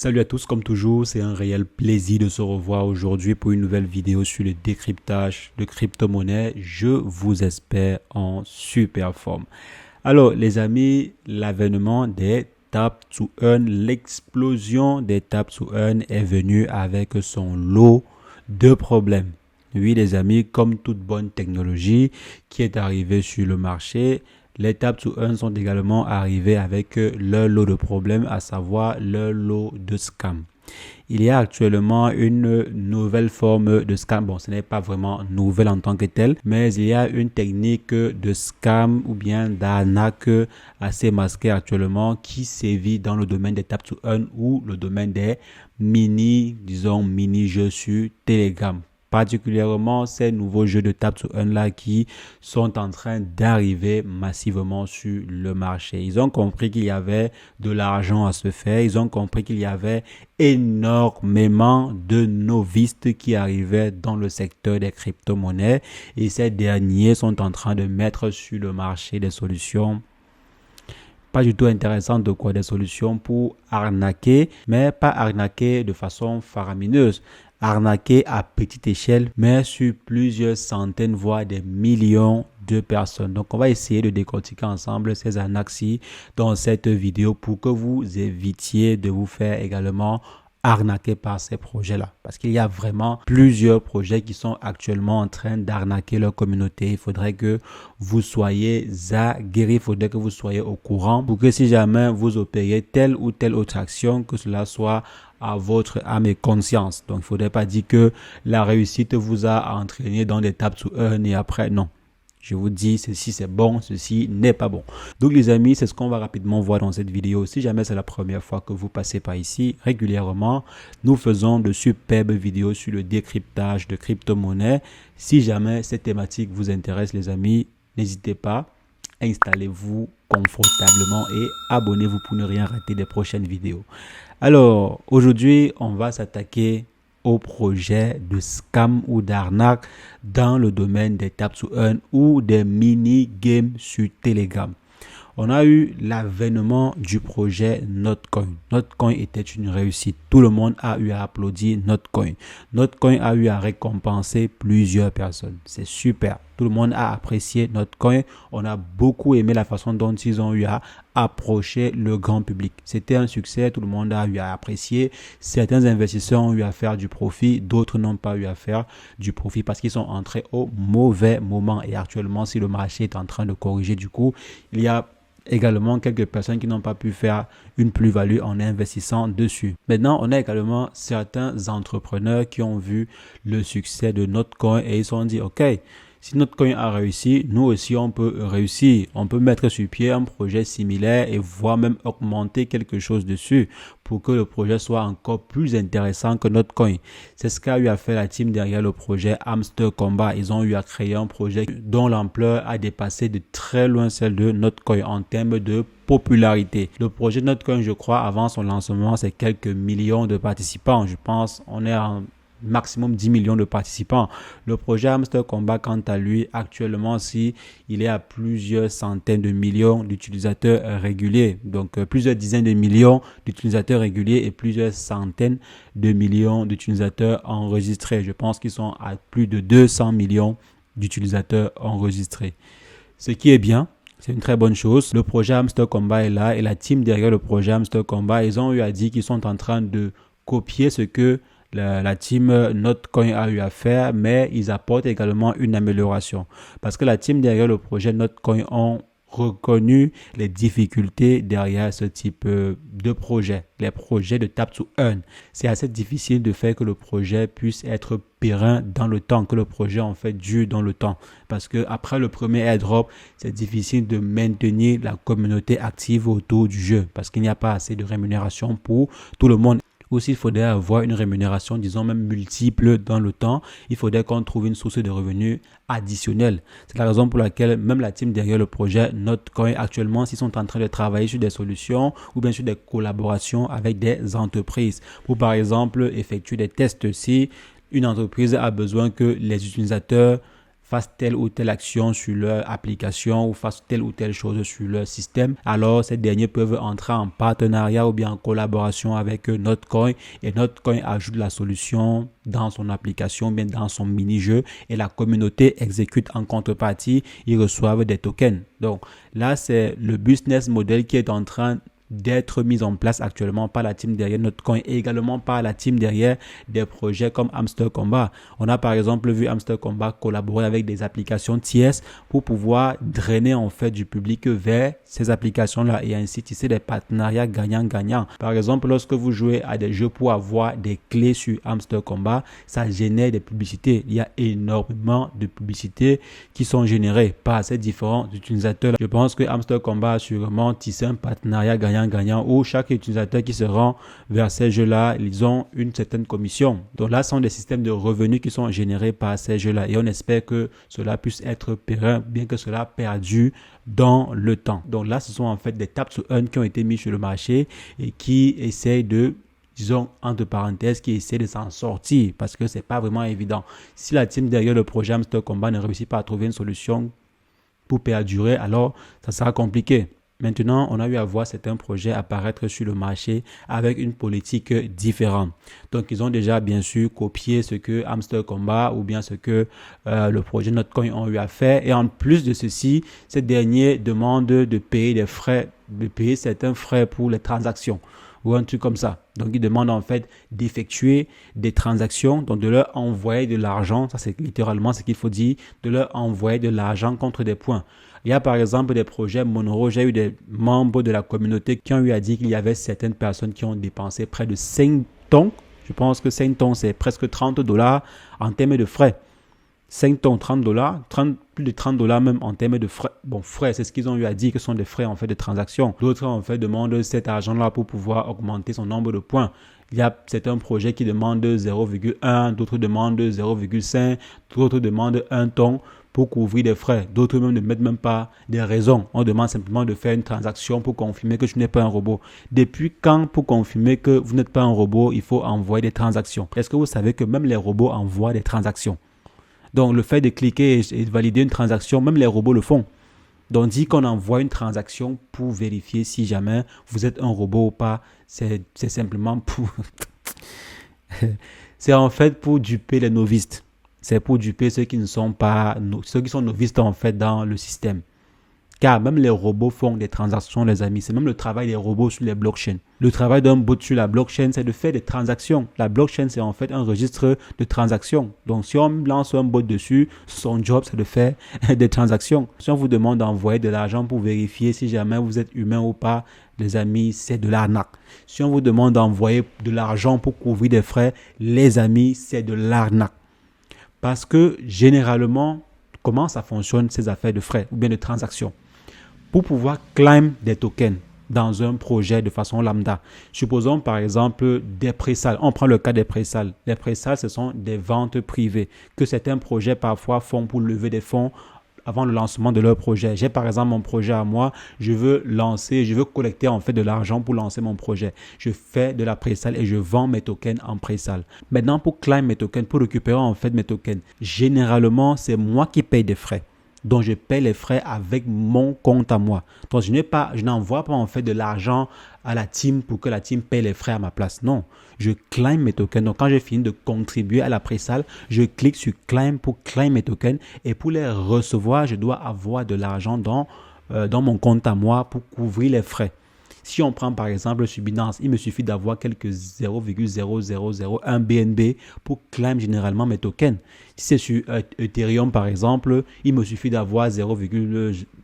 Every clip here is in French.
Salut à tous, comme toujours, c'est un réel plaisir de se revoir aujourd'hui pour une nouvelle vidéo sur le décryptage de crypto-monnaies. Je vous espère en super forme. Alors, les amis, l'avènement des Tap to Earn, l'explosion des Tap to Earn est venue avec son lot de problèmes. Oui, les amis, comme toute bonne technologie qui est arrivée sur le marché, les Tap to Earn sont également arrivés avec leur lot de problèmes, à savoir leur lot de scam. Il y a actuellement une nouvelle forme de scam. Bon, ce n'est pas vraiment nouvelle en tant que telle, mais il y a une technique de scam ou bien d'arnaque assez masquée actuellement qui sévit dans le domaine des Tap to Earn ou le domaine des mini-jeux sur Telegram. Particulièrement ces nouveaux jeux de Tap to Earn là qui sont en train d'arriver massivement sur le marché. Ils ont compris qu'il y avait de l'argent à se faire. Ils ont compris qu'il y avait énormément de novices qui arrivaient dans le secteur des crypto-monnaies et ces derniers sont en train de mettre sur le marché des solutions pas du tout intéressantes de quoi, des solutions pour arnaquer, mais pas arnaquer de façon faramineuse. Arnaquer à petite échelle, mais sur plusieurs centaines, voire des millions de personnes. Donc, on va essayer de décortiquer ensemble ces arnaques-ci dans cette vidéo pour que vous évitiez de vous faire également arnaquer par ces projets-là. Parce qu'il y a vraiment plusieurs projets qui sont actuellement en train d'arnaquer leur communauté. Il faudrait que vous soyez aguerris, il faudrait que vous soyez au courant pour que si jamais vous opérez telle ou telle autre action, que cela soit à votre âme et conscience. Donc, il ne faudrait pas dire que la réussite vous a entraîné dans des Tap to Earn et après, non. Je vous dis, ceci c'est bon, ceci n'est pas bon. Donc les amis, c'est ce qu'on va rapidement voir dans cette vidéo. Si jamais c'est la première fois que vous passez par ici, régulièrement, nous faisons de superbes vidéos sur le décryptage de crypto-monnaies. Si jamais cette thématique vous intéresse les amis, n'hésitez pas, installez-vous confortablement et abonnez-vous pour ne rien rater des prochaines vidéos. Alors, aujourd'hui, on va s'attaquer au projet de scam ou d'arnaque dans le domaine des Tap to Earn ou des mini-games sur Telegram. On a eu l'avènement du projet Notcoin. Notcoin était une réussite. Tout le monde a eu à applaudir Notcoin. Notcoin a eu à récompenser plusieurs personnes. C'est super. Tout le monde a apprécié Notcoin. On a beaucoup aimé la façon dont ils ont eu à approcher le grand public. C'était un succès. Tout le monde a eu à apprécier. Certains investisseurs ont eu à faire du profit. D'autres n'ont pas eu à faire du profit parce qu'ils sont entrés au mauvais moment. Et actuellement, si le marché est en train de corriger, du coup, il y a également quelques personnes qui n'ont pas pu faire une plus-value en investissant dessus. Maintenant, on a également certains entrepreneurs qui ont vu le succès de Notcoin et ils se sont dit, OK, si Notcoin a réussi, nous aussi on peut réussir. On peut mettre sur pied un projet similaire et voire même augmenter quelque chose dessus pour que le projet soit encore plus intéressant que Notcoin. C'est ce qu'a eu à faire la team derrière le projet Hamster Combat. Ils ont eu à créer un projet dont l'ampleur a dépassé de très loin celle de Notcoin en termes de popularité. Le projet Notcoin, je crois, avant son lancement, c'est quelques millions de participants. Je pense on est en maximum 10 millions de participants. Le projet Hamster Combat, quant à lui, actuellement, si il est à plusieurs centaines de millions d'utilisateurs réguliers, donc plusieurs dizaines de millions d'utilisateurs réguliers et plusieurs centaines de millions d'utilisateurs enregistrés. Je pense qu'ils sont à plus de 200 millions d'utilisateurs enregistrés. Ce qui est bien. C'est une très bonne chose. Le projet Hamster Combat est là et la team derrière le projet Hamster Combat, ils ont eu à dire qu'ils sont en train de copier ce que la team Notcoin a eu à faire, mais ils apportent également une amélioration. Parce que la team derrière le projet Notcoin ont reconnu les difficultés derrière ce type de projet, les projets de Tap to Earn. C'est assez difficile de faire que le projet puisse être périn dans le temps, que le projet en fait dure dans le temps. Parce que après le premier airdrop, c'est difficile de maintenir la communauté active autour du jeu parce qu'il n'y a pas assez de rémunération pour tout le monde. Aussi, il faudrait avoir une rémunération, disons même multiple dans le temps. Il faudrait qu'on trouve une source de revenus additionnelle. C'est la raison pour laquelle même la team derrière le projet Notcoin actuellement, s'ils sont en train de travailler sur des solutions ou bien sur des collaborations avec des entreprises pour par exemple effectuer des tests. Si une entreprise a besoin que les utilisateurs fassent telle ou telle action sur leur application ou fassent telle ou telle chose sur leur système, alors ces derniers peuvent entrer en partenariat ou bien en collaboration avec Notcoin et Notcoin ajoute la solution dans son application, bien dans son mini-jeu et la communauté exécute en contrepartie, ils reçoivent des tokens. Donc là, c'est le business model qui est en train d'être mis en place actuellement par la team derrière Notcoin et également par la team derrière des projets comme Hamster Combat. On a par exemple vu Hamster Combat collaborer avec des applications tierces pour pouvoir drainer en fait du public vers ces applications-là et ainsi tisser des partenariats gagnant-gagnant. Par exemple, lorsque vous jouez à des jeux pour avoir des clés sur Hamster Combat, ça génère des publicités. Il y a énormément de publicités qui sont générées par ces différents utilisateurs. Je pense que Hamster Combat a sûrement tissé un partenariat gagnant où chaque utilisateur qui se rend vers ces jeux-là, ils ont une certaine commission. Donc là, ce sont des systèmes de revenus qui sont générés par ces jeux-là et on espère que cela puisse être pérenne, bien que cela perdure dans le temps. Donc là, ce sont en fait des tap to earn qui ont été mis sur le marché et qui essayent de, disons, entre parenthèses, qui essaient de s'en sortir parce que c'est pas vraiment évident. Si la team derrière le projet Hamster Combat ne réussit pas à trouver une solution pour perdurer, alors ça sera compliqué. Maintenant, on a eu à voir certains projets apparaître sur le marché avec une politique différente. Donc, ils ont déjà bien sûr copié ce que Hamster Combat ou bien ce que le projet Notcoin ont eu à faire. Et en plus de ceci, ces derniers demandent de payer des frais, de payer certains frais pour les transactions ou un truc comme ça. Donc, ils demandent en fait d'effectuer des transactions, donc de leur envoyer de l'argent. Ça, c'est littéralement ce qu'il faut dire, de leur envoyer de l'argent contre des points. Il y a par exemple des projets Monero. J'ai eu des membres de la communauté qui ont eu à dire qu'il y avait certaines personnes qui ont dépensé près de 5 tonnes. Je pense que 5 tonnes, c'est presque $30 en termes de frais. 5 tonnes, $30, plus de $30 même en termes de frais. Bon, frais, c'est ce qu'ils ont eu à dire que ce sont des frais en fait de transaction. D'autres en fait demandent cet argent-là pour pouvoir augmenter son nombre de points. Il y a certains projets qui demandent 0,1, d'autres demandent 0,5, d'autres demandent 1 tonne pour couvrir des frais. D'autres même ne mettent même pas des raisons. On demande simplement de faire une transaction pour confirmer que tu n'es pas un robot. Depuis quand, pour confirmer que vous n'êtes pas un robot, il faut envoyer des transactions? Est-ce que vous savez que même les robots envoient des transactions? Donc, le fait de cliquer et de valider une transaction, même les robots le font. Donc, dit qu'on envoie une transaction pour vérifier si jamais vous êtes un robot ou pas, c'est simplement pour... c'est en fait pour duper les novices. C'est pour duper ceux qui ne sont pas, ceux qui sont novices en fait dans le système. Car même les robots font des transactions, les amis. C'est même le travail des robots sur les blockchains. Le travail d'un bot sur la blockchain, c'est de faire des transactions. La blockchain, c'est en fait un registre de transactions. Donc, si on lance un bot dessus, son job, c'est de faire des transactions. Si on vous demande d'envoyer de l'argent pour vérifier si jamais vous êtes humain ou pas, les amis, c'est de l'arnaque. Si on vous demande d'envoyer de l'argent pour couvrir des frais, les amis, c'est de l'arnaque. Parce que généralement, comment ça fonctionne ces affaires de frais ou bien de transactions? Pour pouvoir claim des tokens dans un projet de façon lambda, supposons par exemple des pré-sales. On prend le cas des pré-sales. Les pré-sales, ce sont des ventes privées que certains projets parfois font pour lever des fonds avant le lancement de leur projet. J'ai par exemple mon projet à moi, je veux collecter en fait de l'argent pour lancer mon projet. Je fais de la pré-sale et je vends mes tokens en pré-sale. Maintenant, pour claim mes tokens, pour récupérer en fait mes tokens, généralement, c'est moi qui paye des frais. Donc, je paye les frais avec mon compte à moi. Donc, je n'envoie pas en fait de l'argent à la team pour que la team paye les frais à ma place. Non, je claim mes tokens. Donc, quand j'ai fini de contribuer à la pré-sale, je clique sur claim pour claim mes tokens. Et pour les recevoir, je dois avoir de l'argent dans mon compte à moi pour couvrir les frais. Si on prend par exemple sur Binance, il me suffit d'avoir quelques 0,0001 BNB pour claim généralement mes tokens. Si c'est sur Ethereum par exemple, il me suffit d'avoir 0,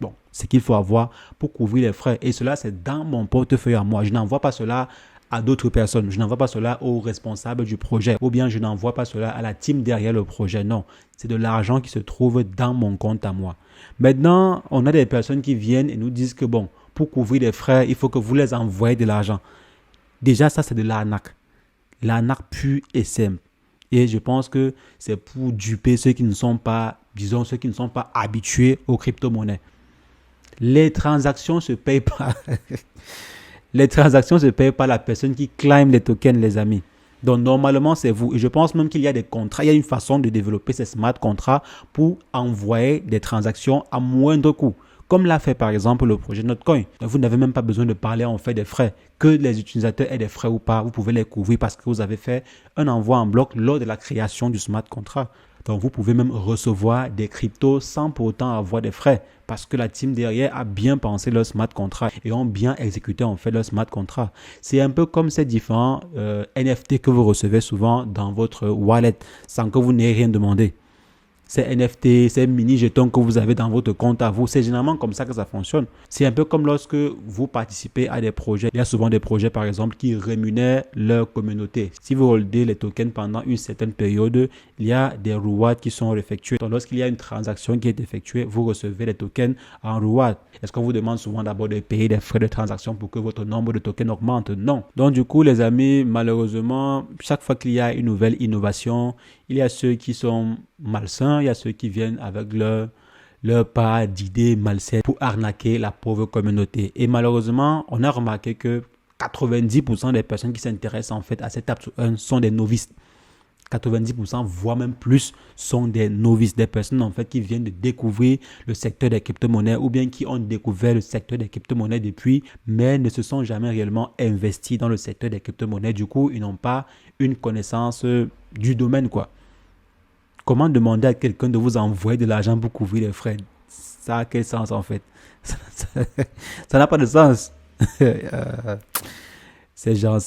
bon, ce qu'il faut avoir pour couvrir les frais. Et cela, c'est dans mon portefeuille à moi. Je n'envoie pas cela à d'autres personnes. Je n'envoie pas cela aux responsables du projet ou bien je n'envoie pas cela à la team derrière le projet. Non, c'est de l'argent qui se trouve dans mon compte à moi. Maintenant, on a des personnes qui viennent et nous disent que bon, pour couvrir les frais, il faut que vous les envoyez de l'argent. Déjà, ça, c'est de l'arnaque. L'arnaque pure et simple. Et je pense que c'est pour duper ceux qui ne sont pas, disons, ceux qui ne sont pas habitués aux crypto-monnaies. Les transactions se payent pas. Les transactions se payent par la personne qui claim les tokens, les amis. Donc, normalement, c'est vous. Et je pense même qu'il y a des contrats, il y a une façon de développer ces smart contrats pour envoyer des transactions à moindre coût. Comme l'a fait par exemple le projet Notcoin. Vous n'avez même pas besoin de parler en fait des frais. Que les utilisateurs aient des frais ou pas, vous pouvez les couvrir parce que vous avez fait un envoi en bloc lors de la création du smart contract. Donc vous pouvez même recevoir des cryptos sans pour autant avoir des frais parce que la team derrière a bien pensé leur smart contract et ont bien exécuté en fait leur smart contract. C'est un peu comme ces différents NFT que vous recevez souvent dans votre wallet sans que vous n'ayez rien demandé. Ces NFT, ces mini-jetons que vous avez dans votre compte à vous, c'est généralement comme ça que ça fonctionne. C'est un peu comme lorsque vous participez à des projets. Il y a souvent des projets, par exemple, qui rémunèrent leur communauté. Si vous holdez les tokens pendant une certaine période, il y a des rewards qui sont effectués. Donc, lorsqu'il y a une transaction qui est effectuée, vous recevez les tokens en reward. Est-ce qu'on vous demande souvent d'abord de payer des frais de transaction pour que votre nombre de tokens augmente? Non. Donc, du coup, les amis, malheureusement, chaque fois qu'il y a une nouvelle innovation, il y a ceux qui sont malsains, il y a ceux qui viennent avec leur part d'idées malsaines pour arnaquer la pauvre communauté. Et malheureusement, on a remarqué que 90% des personnes qui s'intéressent en fait à cette Tap to Earn sont des novices. 90% voire même plus sont des novices, des personnes en fait qui viennent de découvrir le secteur des crypto-monnaies ou bien qui ont découvert le secteur des crypto-monnaies depuis, mais ne se sont jamais réellement investis dans le secteur des crypto-monnaies. Du coup, ils n'ont pas une connaissance du domaine, quoi. Comment demander à quelqu'un de vous envoyer de l'argent pour couvrir les frais? Ça a quel sens en fait? Ça n'a pas de sens. Ces gens.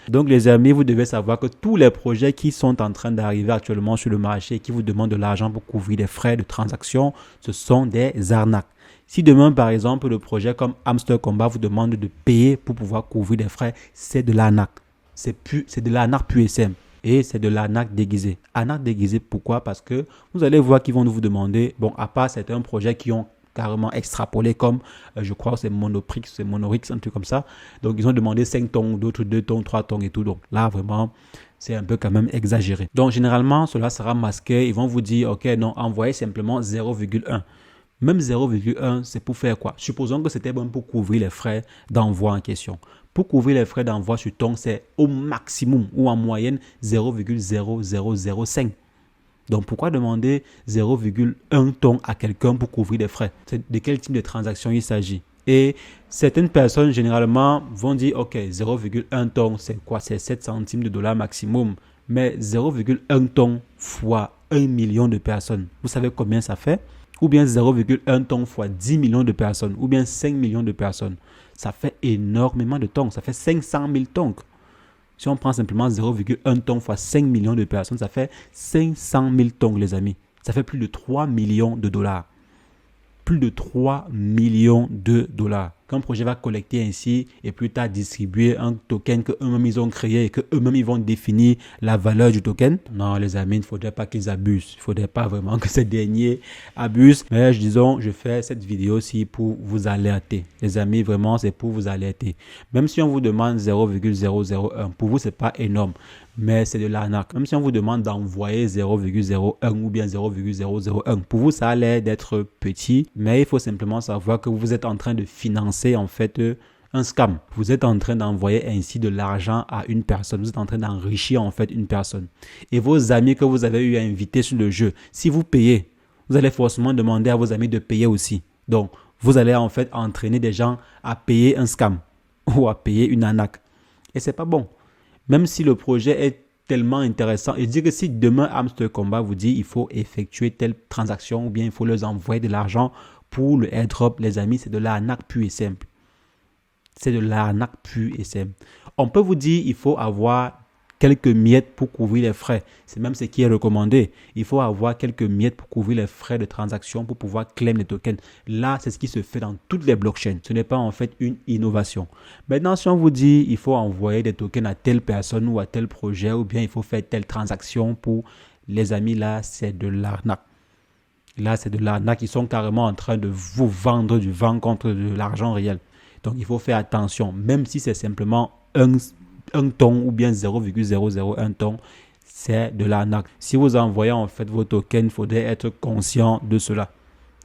Donc les amis, vous devez savoir que tous les projets qui sont en train d'arriver actuellement sur le marché et qui vous demandent de l'argent pour couvrir les frais de transaction, ce sont des arnaques. Si demain, par exemple, le projet comme Hamster Combat vous demande de payer pour pouvoir couvrir les frais, c'est de l'arnaque. C'est de l'arnaque pure et simple. Et c'est de l'arnaque déguisée. Arnaque déguisée, pourquoi? Parce que vous allez voir qu'ils vont vous demander, bon, à part certains projets qui ont carrément extrapolé comme, je crois que c'est Monorix, un truc comme ça. Donc, ils ont demandé 5 tonnes, d'autres 2 tonnes, 3 tonnes et tout. Donc, là, vraiment, c'est un peu quand même exagéré. Donc, généralement, cela sera masqué. Ils vont vous dire, OK, non, envoyez simplement 0,1. Même 0,1, c'est pour faire quoi? Supposons que c'était bon pour couvrir les frais d'envoi en question. Pour couvrir les frais d'envoi sur ton, c'est au maximum ou en moyenne 0,0005. Donc, pourquoi demander 0,1 ton à quelqu'un pour couvrir les frais? De quel type de transaction il s'agit? Et certaines personnes, généralement, vont dire, OK, 0,1 ton, c'est quoi? C'est 7 centimes de dollars maximum. Mais 0,1 ton fois 1 million de personnes, vous savez combien ça fait? Ou bien 0,1 ton fois 10 millions de personnes, ou bien 5 millions de personnes. Ça fait énormément de tonnes, ça fait 500 000 tonnes. Si on prend simplement 0,1 tonne fois 5 millions de personnes, ça fait 500 000 tonnes, les amis. Ça fait plus de 3 millions de dollars. Plus de 3 millions de dollars. Qu'un projet va collecter ainsi et plus tard distribuer un token qu'eux-mêmes ils ont créé et qu'eux-mêmes ils vont définir la valeur du token. Non, les amis, il ne faudrait pas qu'ils abusent. Il ne faudrait pas vraiment que ces derniers abusent. Mais disons, je fais cette vidéo-ci pour vous alerter. Les amis, vraiment, c'est pour vous alerter. Même si on vous demande 0,001, pour vous, ce n'est pas énorme. Mais c'est de l'arnaque. Même si on vous demande d'envoyer 0,01 ou bien 0,001, pour vous, ça a l'air d'être petit. Mais il faut simplement savoir que vous êtes en train de financer en fait un scam. Vous êtes en train d'envoyer ainsi de l'argent à une personne. Vous êtes en train d'enrichir en fait une personne. Et vos amis que vous avez eu à inviter sur le jeu, si vous payez, vous allez forcément demander à vos amis de payer aussi. Donc, vous allez en fait entraîner des gens à payer un scam ou à payer une arnaque. Et c'est pas bon. Même si le projet est tellement intéressant, et dire que si demain Hamster Combat vous dit il faut effectuer telle transaction ou bien il faut leur envoyer de l'argent pour le airdrop, les amis, c'est de l'arnaque pure et simple. C'est de l'arnaque pure et simple. On peut vous dire il faut avoir quelques miettes pour couvrir les frais. C'est même ce qui est recommandé. Il faut avoir quelques miettes pour couvrir les frais de transaction pour pouvoir claim les tokens. Là, c'est ce qui se fait dans toutes les blockchains. Ce n'est pas en fait une innovation. Maintenant, si on vous dit il faut envoyer des tokens à telle personne ou à tel projet ou bien il faut faire telle transaction pour les amis, là, c'est de l'arnaque. Là, c'est de l'arnaque. Ils sont carrément en train de vous vendre du vent contre de l'argent réel. Donc, il faut faire attention. Même si c'est simplement un ton ou bien 0,001 ton, c'est de l'arnaque. Si vous envoyez en fait vos tokens, il faudrait être conscient de cela.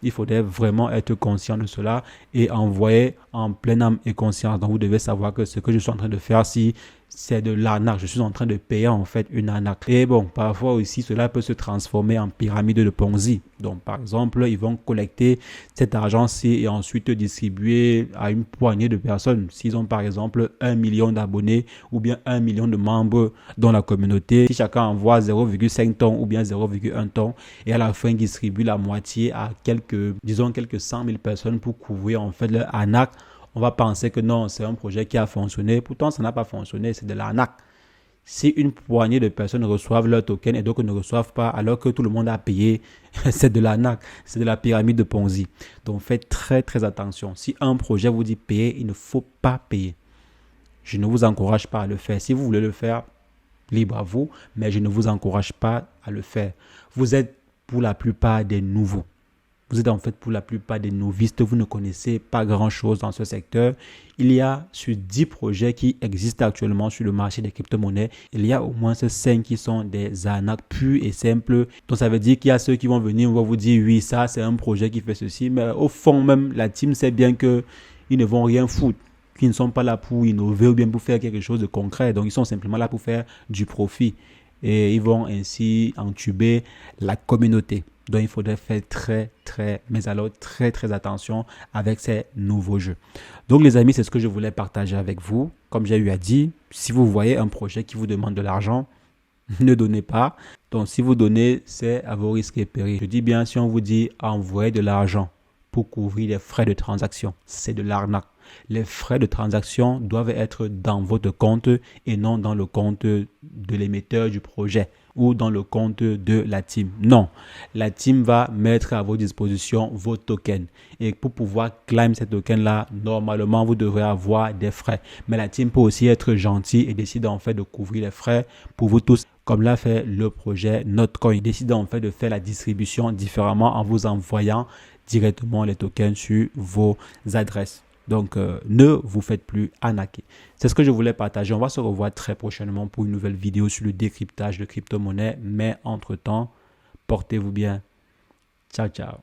Il faudrait vraiment être conscient de cela et envoyer en pleine âme et conscience. Donc, vous devez savoir que ce que je suis en train de faire, si c'est de l'arnaque. Je suis en train de payer en fait une arnaque. Et bon, parfois aussi, cela peut se transformer en pyramide de Ponzi. Donc, par exemple, ils vont collecter cet argent-ci et ensuite distribuer à une poignée de personnes. S'ils ont par exemple 1 million d'abonnés ou bien 1 million de membres dans la communauté, si chacun envoie 0,5 tonnes ou bien 0,1 tonnes et à la fin, ils distribuent la moitié à quelques 100 000 personnes pour couvrir en fait leur arnaque. On va penser que non, c'est un projet qui a fonctionné. Pourtant, ça n'a pas fonctionné, c'est de l'arnaque. Si une poignée de personnes reçoivent leur token et d'autres ne reçoivent pas alors que tout le monde a payé, c'est de l'arnaque, c'est de la pyramide de Ponzi. Donc faites très très attention. Si un projet vous dit payer, il ne faut pas payer. Je ne vous encourage pas à le faire. Si vous voulez le faire, libre à vous, mais je ne vous encourage pas à le faire. Vous êtes pour la plupart des nouveaux. Vous êtes en fait pour la plupart des novices, vous ne connaissez pas grand-chose dans ce secteur. Il y a sur 10 projets qui existent actuellement sur le marché des crypto-monnaies, il y a au moins 5 qui sont des arnaques pures et simples. Donc ça veut dire qu'il y a ceux qui vont venir, on va vous dire oui, ça c'est un projet qui fait ceci, mais au fond même, la team sait bien qu'ils ne vont rien foutre, qu'ils ne sont pas là pour innover ou bien pour faire quelque chose de concret. Donc ils sont simplement là pour faire du profit et ils vont ainsi entuber la communauté. Donc, il faudrait faire très attention avec ces nouveaux jeux. Donc, les amis, c'est ce que je voulais partager avec vous. Comme j'ai eu à dire, si vous voyez un projet qui vous demande de l'argent, ne donnez pas. Donc, si vous donnez, c'est à vos risques et périls. Je dis bien, si on vous dit envoyer de l'argent pour couvrir les frais de transaction, c'est de l'arnaque. Les frais de transaction doivent être dans votre compte et non dans le compte de l'émetteur du projet ou dans le compte de la team. Non, la team va mettre à vos dispositions vos tokens. Et pour pouvoir claim ces tokens-là, normalement, vous devrez avoir des frais. Mais la team peut aussi être gentille et décider en fait de couvrir les frais pour vous tous. Comme l'a fait le projet Notcoin. Il décide en fait de faire la distribution différemment en vous envoyant directement les tokens sur vos adresses. Donc, ne vous faites plus arnaquer. C'est ce que je voulais partager. On va se revoir très prochainement pour une nouvelle vidéo sur le décryptage de crypto-monnaies. Mais entre-temps, portez-vous bien. Ciao, ciao.